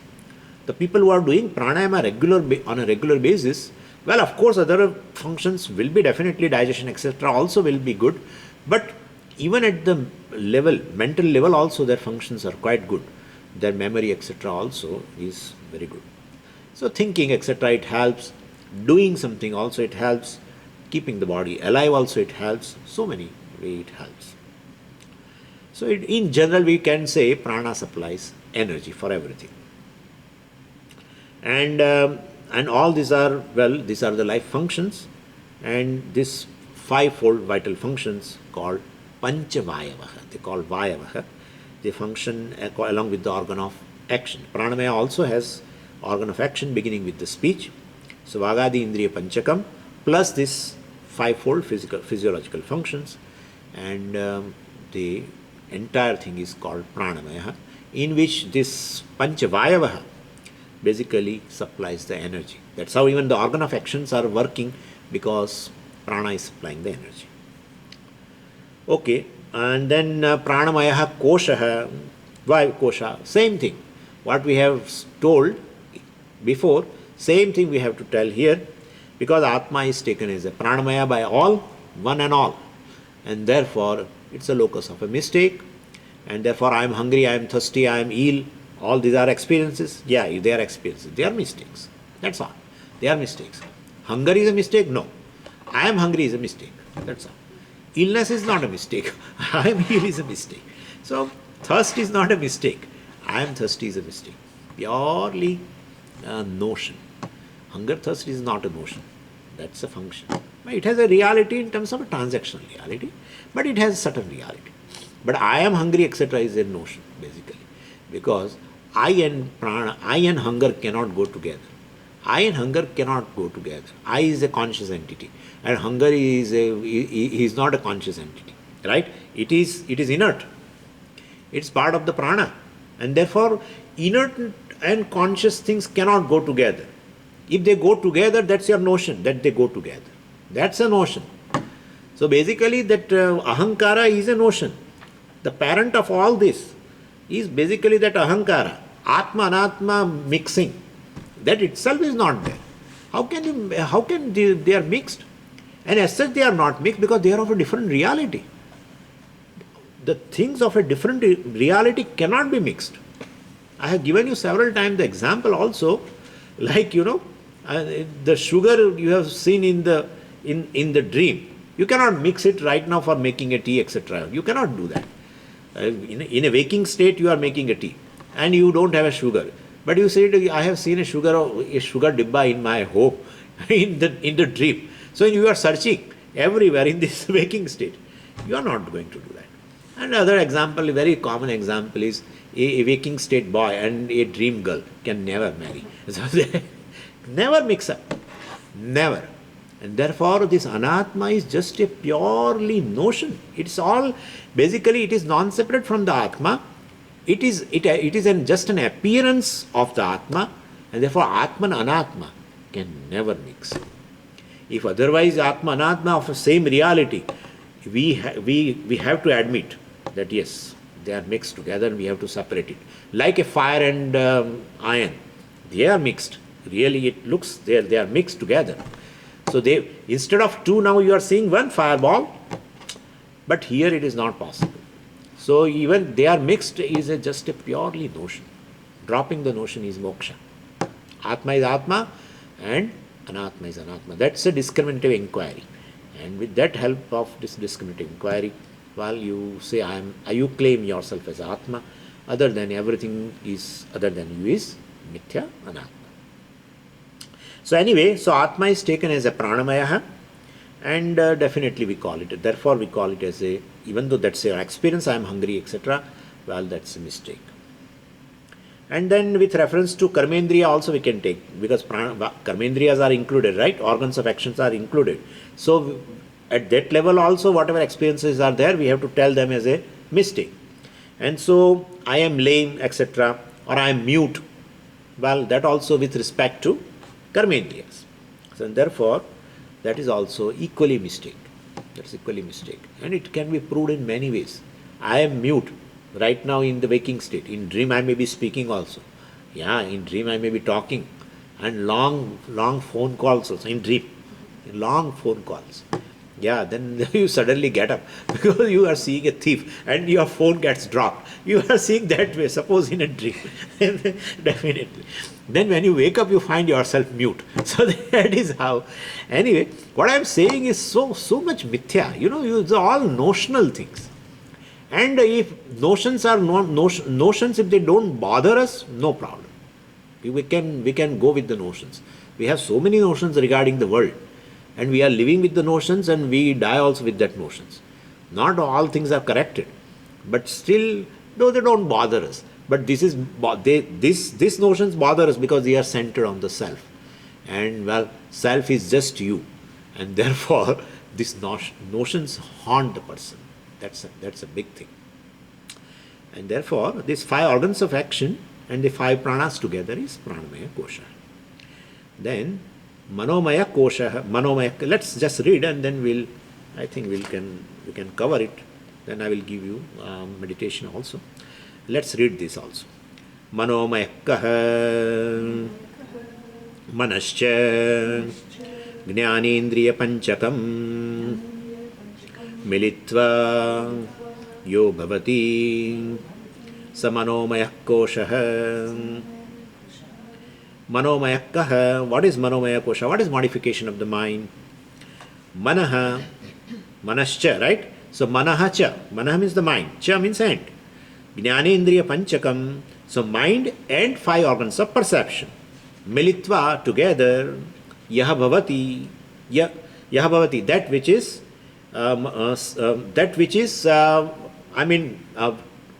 the people who are doing pranayama on a regular basis, well, of course, other functions will be definitely digestion, etc., also will be good. But even at the mental level also, their functions are quite good. Their memory, etc., also is very good. So thinking, etc., it helps. Doing something also it helps. Keeping the body alive also it helps. So many ways it helps. So in general we can say prana supplies energy for everything. And and all these are, well, these are the life functions, and this fivefold vital functions called Panchavayavaha. They call Vayavaha. They function along with the organ of action. Pranamaya also has organ of action beginning with the speech. So Vagadi Indriya Panchakam plus this fivefold physiological functions, and the entire thing is called Pranamaya, in which this Panchavayavaha basically supplies the energy. That's how even the organ of actions are working, because prana is supplying the energy. Okay, and then Pranamaya Kosha, why Kosha? Same thing. What we have told before, same thing we have to tell here, because Atma is taken as a Pranamaya by all, one and all, and therefore it's a locus of a mistake, and therefore I am hungry, I am thirsty, I am ill. All these are experiences. Yeah, they are experiences. They are mistakes. That's all. They are mistakes. Hunger is a mistake? No. I am hungry is a mistake. That's all. Illness is not a mistake. I am ill is a mistake. So, thirst is not a mistake. I am thirsty is a mistake. Purely a notion. Hunger, thirst is not a notion. That's a function. It has a reality in terms of a transactional reality, but it has a certain reality. But I am hungry, etc. is a notion, basically. Because I and prana, I and hunger cannot go together. I and hunger cannot go together. I is a conscious entity, and hunger is not a conscious entity, right? It is inert. It's part of the prana, and therefore inert and conscious things cannot go together. If they go together, that's your notion that they go together. That's a notion. So basically, that ahankara is a notion. The parent of all this is basically that ahankara, atma anatma mixing. That itself is not there. How can they are mixed? And as such they are not mixed because they are of a different reality. The things of a different reality cannot be mixed. I have given you several times the example also, like the sugar you have seen in the dream. You cannot mix it right now for making a tea, etc. You cannot do that. In a waking state, you are making a tea, and you don't have a sugar. But you said, I have seen a sugar dibba in my home, in the dream. So you are searching everywhere in this waking state. You are not going to do that. And another example, a very common example is a waking state boy and a dream girl can never marry. So they never mix up. Never. And therefore, this anatma is just a purely notion. It's all, basically, it is non-separate from the atma. It is just an appearance of the atma, and therefore atma and anatma can never mix. If otherwise atma anatma of the same reality, we have to admit that yes, they are mixed together and we have to separate it. Like a fire and iron, they are mixed. Really, it looks they are mixed together. So they, instead of two, now you are seeing one fireball, but here it is not possible. So even they are mixed is just a purely notion. Dropping the notion is moksha. Atma is atma and anatma is anatma. That's a discriminative inquiry. And with that help of this discriminative inquiry, while you say you claim yourself as atma, other than everything is other than you is mithya anatma. So anyway, so atma is taken as a pranamaya, and definitely we call it. Therefore, we call it as a, even though that's your experience, I am hungry, etc. Well, that's a mistake. And then with reference to karmendriya also we can take, because karmendriyas are included, right? Organs of actions are included. So at that level also, whatever experiences are there, we have to tell them as a mistake. And so I am lame, etc. or I am mute. Well, that also with respect to karmendriyas. So therefore, that is also equally mistake. That's equally mistake. And it can be proved in many ways. I am mute right now in the waking state. In dream I may be speaking also. Yeah, in dream I may be talking. And long phone calls also in dream. Long phone calls. Yeah, then you suddenly get up because you are seeing a thief and your phone gets dropped. You are seeing that way, suppose in a dream. Definitely. Then when you wake up, you find yourself mute. So that is how. Anyway, what I am saying is so much mithya. It's all notional things. And if notions are notions, if they don't bother us, no problem. We can go with the notions. We have so many notions regarding the world, and we are living with the notions, and we die also with that notions. Not all things are corrected, but still, no, they don't bother us. But this notions bother us because they are centered on the self, and well, self is just you, and therefore these notions haunt the person. That's a big thing. And therefore, these five organs of action and the five pranas together is pranamaya kosha. Then manomaya kosha, manomaya. Let's just read, and then I think we can cover it. Then I will give you meditation also. Let's read this also. Manomaya kaha manascha jnanendriya panchakam militva yo bhavati samanomaya kosha. Manomaya kaha. What is manomaya kosha? What is modification of the mind? Manaha, manascha, right? So manaha cha. Manaha means the mind. Cha means hand. Jnanendriya panchakam. So mind and five organs of perception. Militva, together. Yaha bhavati. Yaha bhavati. That which is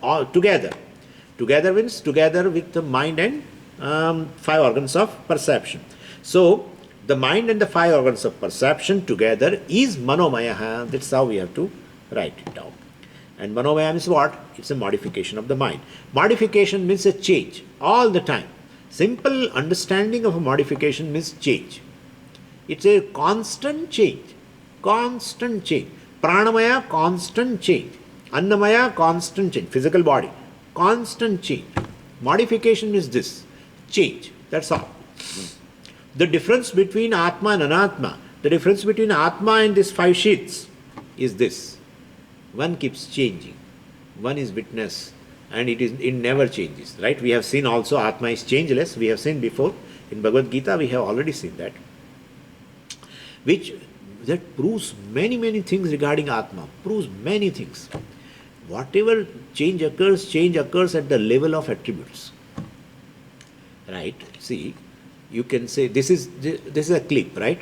all together. Together means together with the mind and five organs of perception. So the mind and the five organs of perception together is manomaya. That's how we have to write it down. And manomaya means what? It's a modification of the mind. Modification means a change all the time. Simple understanding of a modification means change. It's a constant change. Constant change. Pranamaya, constant change. Annamaya, constant change. Physical body, constant change. Modification is this. Change. That's all. The difference between Atma and Anatma, the difference between Atma and these five sheaths is this. One keeps changing. One is witness, and it never changes. Right? We have seen also Atma is changeless. We have seen before. In Bhagavad Gita, we have already seen that. That proves many things regarding Atma. Proves many things. Whatever change occurs at the level of attributes. Right? See, you can say this is a clip, right?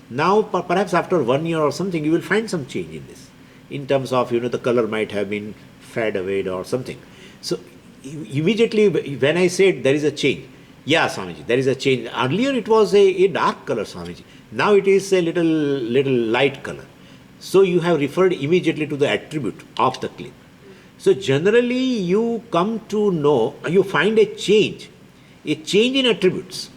Now, perhaps after 1 year or something, you will find some change in this. In terms of, the color might have been fade away or something. So, immediately when I said there is a change, yeah, Swamiji, there is a change. Earlier it was a dark color, Swamiji. Now it is a little light color. So, you have referred immediately to the attribute of the clip. So, generally you come to know, you find a change in attributes.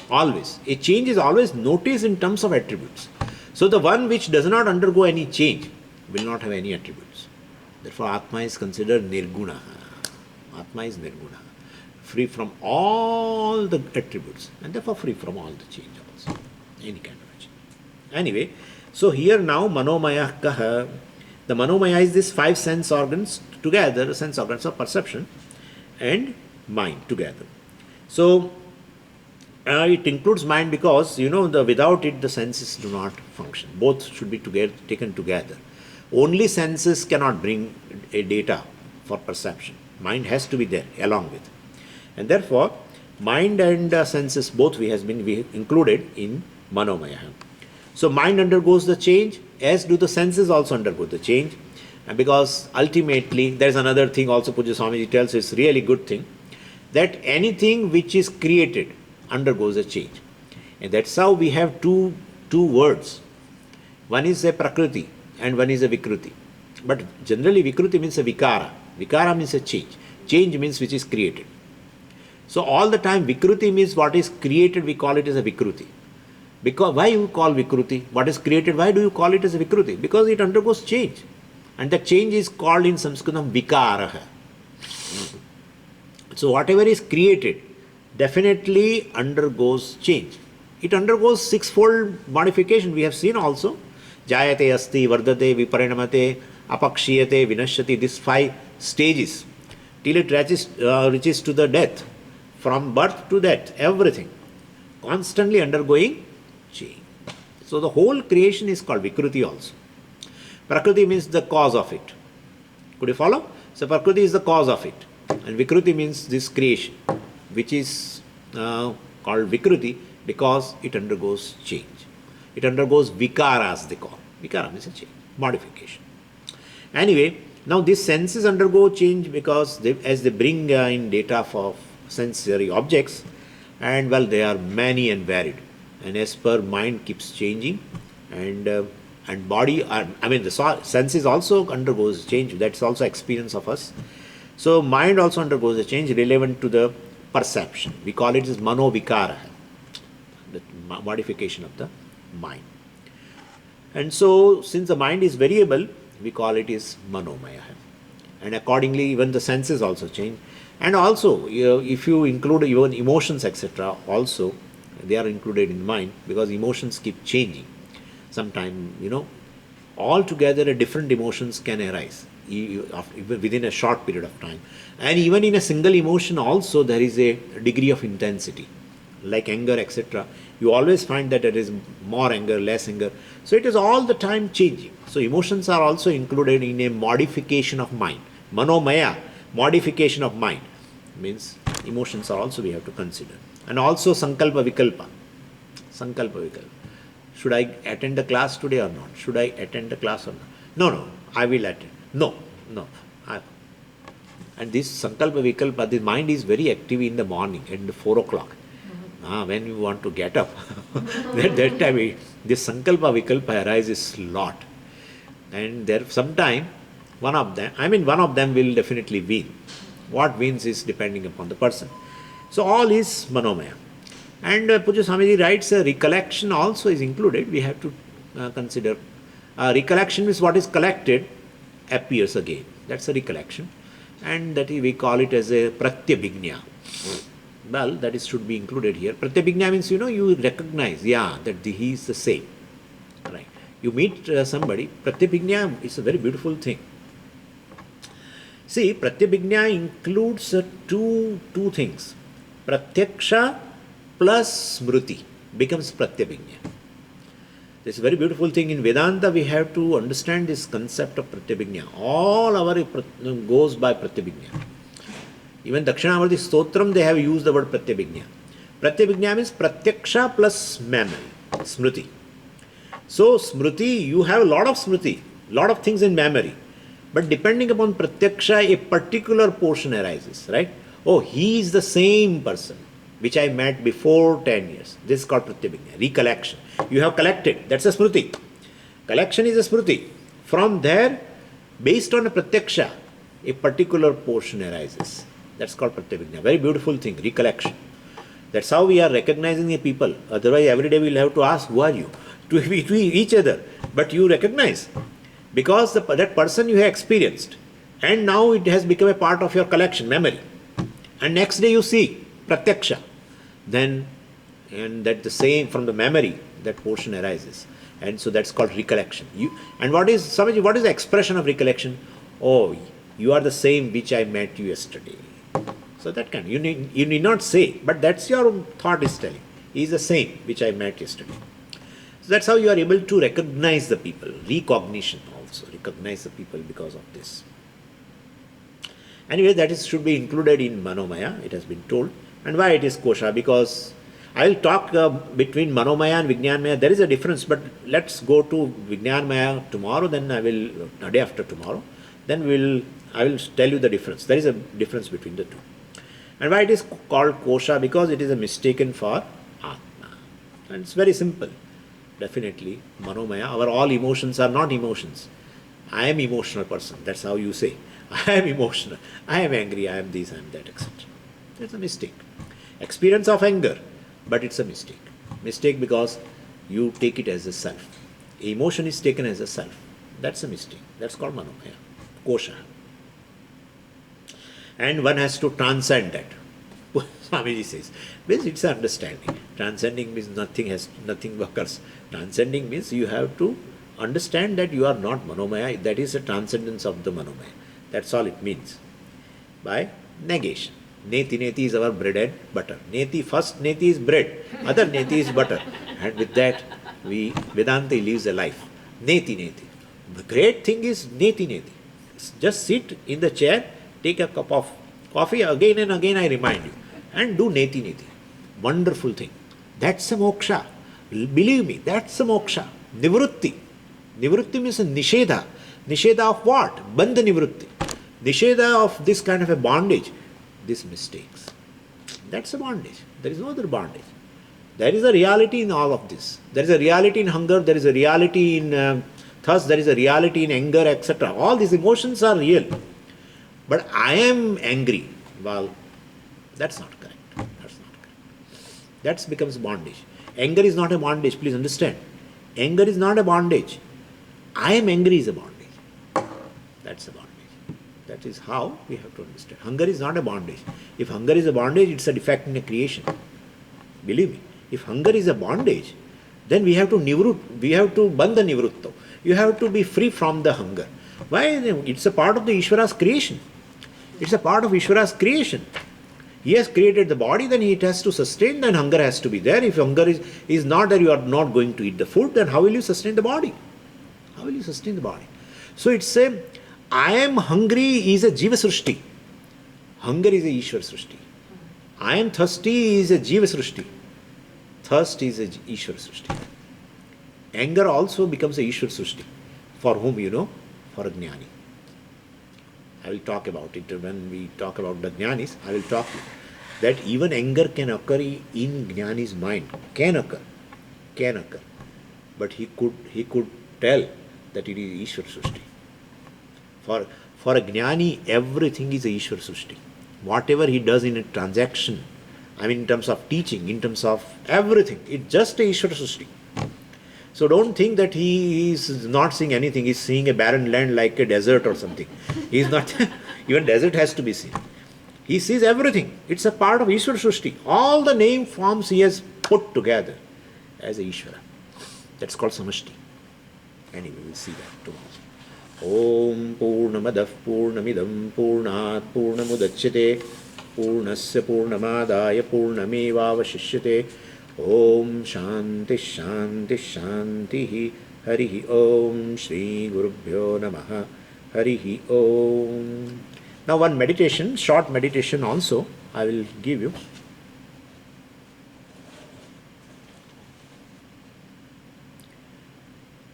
Always. A change is always noticed in terms of attributes. So the one which does not undergo any change will not have any attributes. Therefore Atma is considered nirguna. Atma is nirguna. Free from all the attributes, and therefore free from all the change also. Any kind of change. Anyway, so here now manomaya kaha. The manomaya is these five sense organs together, sense organs of perception and mind together. So it includes mind because without it the senses do not function. Both should be taken together. Only senses cannot bring a data for perception. Mind has to be there along with. And therefore, mind and senses both we included in manomaya. So mind undergoes the change, as do the senses also undergo the change. And because ultimately, there is another thing also Pujya Swamiji tells, it's really good thing, that anything which is created undergoes a change. And that's how we have two words. One is a prakriti and one is a vikruti. But generally vikruti means a vikara. Vikara means a change. Change means which is created. So all the time vikruti means what is created, we call it as a vikruti. Because why you call vikruti? What is created, why do you call it as a vikruti? Because it undergoes change. And the change is called in Sanskritam vikaraha. So whatever is created definitely undergoes change. It undergoes sixfold modification. We have seen also. Jayate asti, vardate, viparinamate, apakshiyate, vinashyati. These 5 stages. Till it reaches to the death. From birth to death. Everything. Constantly undergoing change. So the whole creation is called Vikruti also. Prakriti means the cause of it. Could you follow? So Prakriti is the cause of it. And Vikruti means this creation, which is called Vikruti because it undergoes change. It undergoes vikaras, they call. Vikara means a change, modification. Anyway, now these senses undergo change because as they bring in data for sensory objects, and well, they are many and varied. And as per mind keeps changing, and body, I mean, the senses also undergoes change. That's also experience of us. So mind also undergoes a change relevant to the perception. We call it as manovikara, the modification of the mind. And so, since the mind is variable, we call it is manomaya. And accordingly, even the senses also change. And also, if you include even emotions, etc., also they are included in mind because emotions keep changing. Sometimes, altogether different emotions can arise within a short period of time. And even in a single emotion, also there is a degree of intensity, like anger, etc. You always find that there is more anger, less anger. So it is all the time changing. So emotions are also included in a modification of mind. Manomaya, modification of mind, means emotions are also we have to consider. And also sankalpa vikalpa. Sankalpa vikalpa. Should I attend the class today or not? Should I attend the class or not? No, I will attend. No. And this sankalpa vikalpa, the mind is very active in the morning at 4 o'clock. When you want to get up, that time this sankalpa vikalpa arises a lot. And there sometime one of them will definitely win. What wins is depending upon the person. So all is manomaya. And Puja Swamiji writes recollection also is included. We have to consider recollection means what is collected appears again. That's a recollection. And that we call it as a pratyabhignya. Well, that is should be included here. Pratyabhignya means, you recognize, that he is the same. Right. You meet somebody, pratyabhignya is a very beautiful thing. See, pratyabhignya includes two things. Pratyaksha plus smruti becomes pratyabhignya. This is a very beautiful thing. In Vedanta, we have to understand this concept of pratyabhignya. All our goes by pratyabhignya. Even Dakshinamurti Stotram, they have used the word pratyabhignya. Pratyabhignya means pratyaksha plus memory, smruti. So, smruti, you have a lot of smruti, lot of things in memory. But depending upon pratyaksha, a particular portion arises, right? Oh, he is the same person which I met before 10 years. This is called pratyabhignya, recollection. You have collected, that's a smruti. Collection is a smruti. From there, based on a pratyaksha, a particular portion arises. That's called pratyabhignya. Very beautiful thing, recollection. That's how we are recognizing a people. Otherwise, every day we'll have to ask, who are you? To each other. But you recognize. Because that person you have experienced. And now it has become a part of your collection, memory. And next day you see, pratyaksha. Then, and that the same from the memory, that portion arises. And so that's called recollection. And what is the expression of recollection? Oh, you are the same which I met you yesterday. So that kind, you need not say, but that's your thought is telling. He is the same which I met yesterday. So that's how you are able to recognize the people. Recognition also, recognize the people because of this. Anyway, that should be included in Manomaya, it has been told. And why it is Kosha? Because I will talk between Manomaya and Vijnanmaya. There is a difference, but let's go to Vijnanmaya tomorrow, then I will, day after tomorrow. Then I will tell you the difference. There is a difference between the two. And why it is called Kosha? Because it is a mistaken for Atma. And it's very simple. Definitely, Manomaya, our all emotions are not emotions. I am emotional person. That's how you say. I am emotional. I am angry. I am this, I am that, etc. It's a mistake. Experience of anger, but it's a mistake. Mistake because you take it as a self. Emotion is taken as a self. That's a mistake. That's called Manomaya. Kosha. And one has to transcend that. Swamiji says, means it's understanding. Transcending means nothing occurs. Transcending means you have to understand that you are not Manomaya. That is a transcendence of the Manomaya. That's all it means. By negation. Neti, neti is our bread and butter. First neti is bread, other neti is butter. And with that, Vedanta lives a life. Neti, neti. The great thing is neti, neti. Just sit in the chair, take a cup of coffee, again and again I remind you, and do neti, neti. Wonderful thing. That's a moksha. Believe me, that's a moksha. Nivrutti. Nivrutti means a nisheda. Nisheda of what? Bandha nivrutti. Nisheda of this kind of a bondage. These mistakes. That's a bondage. There is no other bondage. There is a reality in all of this. There is a reality in hunger. There is a reality in thirst. There is a reality in anger, etc. All these emotions are real. But I am angry. Well, that's not correct. That's not correct. That becomes bondage. Anger is not a bondage. Please understand. Anger is not a bondage. I am angry is a bondage. That's a bondage. That is how we have to understand. Hunger is not a bondage. If hunger is a bondage, it's a defect in a creation. Believe me. If hunger is a bondage, then we have to bandha nivrutto. You have to be free from the hunger. Why? It's a part of the Ishvara's creation. It's a part of Ishvara's creation. He has created the body, then it has to sustain, then hunger has to be there. If hunger is not there, you are not going to eat the food, then how will you sustain the body? How will you sustain the body? So it's a, I am hungry is a Jiva Srushti. Hunger is a Ishwar Srushti. I am thirsty is a Jiva Srushti. Thirst is a Ishwar Srushti. Anger also becomes a Ishwar Srushti. For whom you know? For a Jnani. I will talk about it when we talk about the Jnanis. I will talk that even anger can occur in Jnani's mind. Can occur. But he could tell that it is Ishwar Srushti. For a Jnani, everything is a Ishwar Srushti. Whatever he does in a transaction, I mean in terms of teaching, in terms of everything, it's just a Ishwar Srushti. So don't think that he is not seeing anything. He's seeing a barren land like a desert or something. He's not, even desert has to be seen. He sees everything. It's a part of Ishwar Srushti. All the name forms he has put together as a Ishvara. That's called Samashti. Anyway, we'll see that tomorrow. Om Purnamadav Purnamidam Purnat Purnamudachyate Purnasya Purnamadaya Purnamevavashishyate Om Shanti Shanti Shanti Harihi Om Shri Gurubhyo Namaha Harihi Om. Now one meditation, short meditation also I will give you.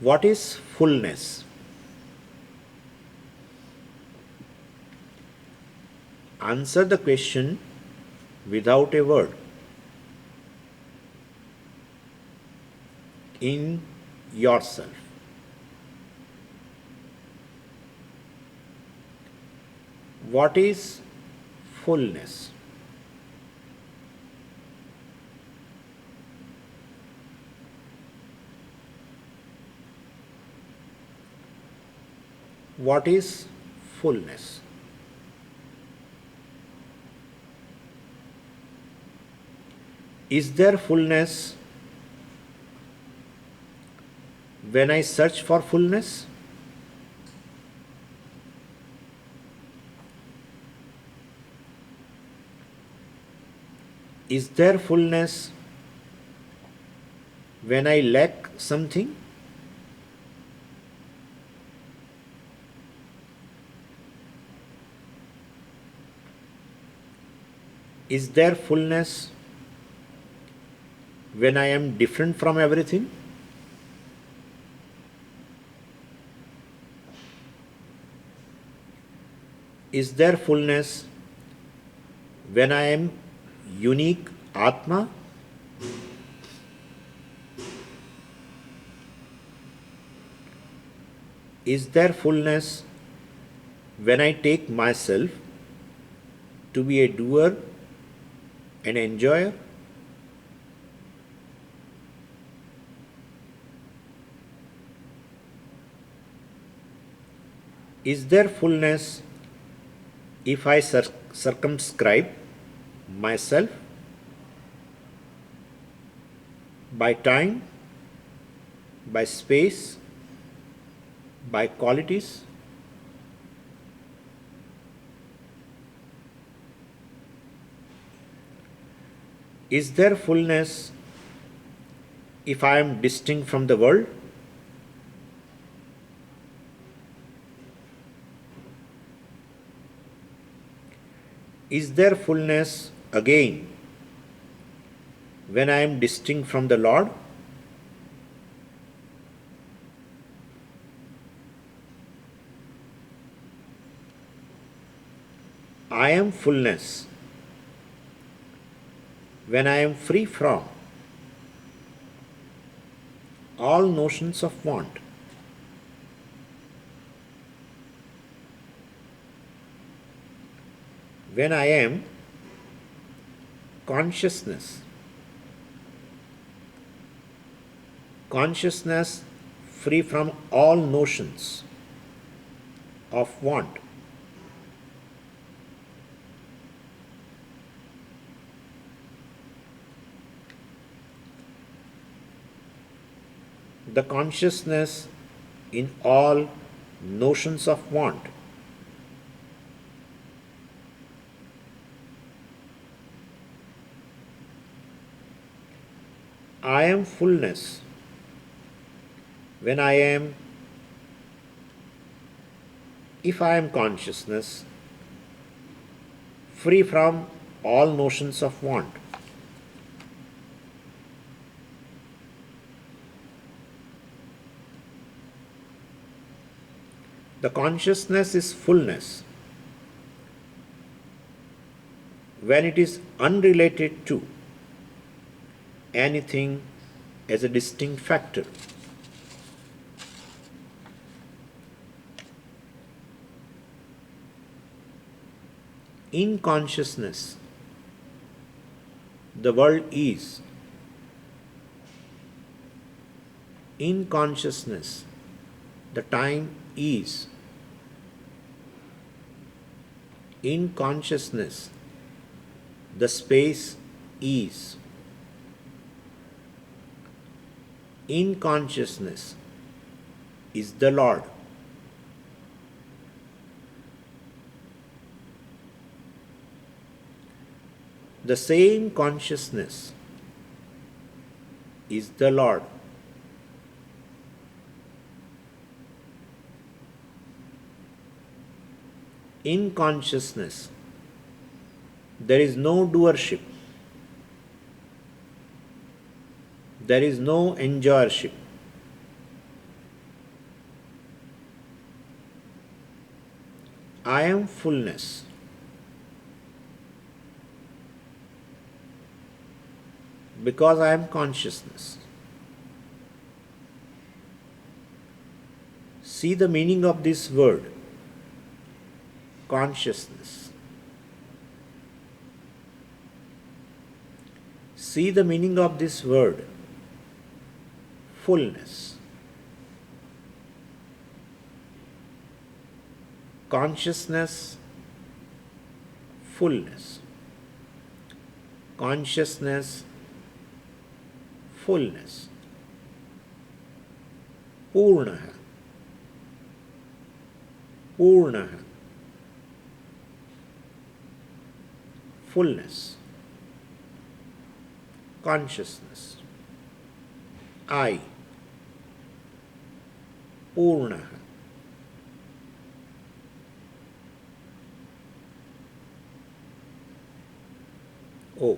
What is fullness? Answer the question without a word. In yourself. What is fullness? What is fullness? Is there fullness when I search for fullness? Is there fullness when I lack something? Is there fullness when I am different from everything? Is there fullness when I am unique Atma? Is there fullness when I take myself to be a doer, an enjoyer? Is there fullness if I circumscribe myself by time, by space, by qualities? Is there fullness if I am distinct from the world? Is there fullness again when I am distinct from the Lord? I am fullness when I am free from all notions of want. When I am consciousness, consciousness free from all notions of want. The consciousness in all notions of want. I am fullness when I am, if I am consciousness, free from all notions of want. The consciousness is fullness when it is unrelated to anything as a distinct factor. In consciousness, the world is. In consciousness, the time is. In consciousness, the space is. In consciousness is the Lord. The same consciousness is the Lord. In consciousness, there is no doership, there is no enjoyership. I am fullness. Because I am consciousness. See the meaning of this word, consciousness. See the meaning of this word, fullness. Consciousness, fullness. Consciousness, fullness. Purnaha. Purnaha. Fullness. Consciousness. I. Purnaha. O.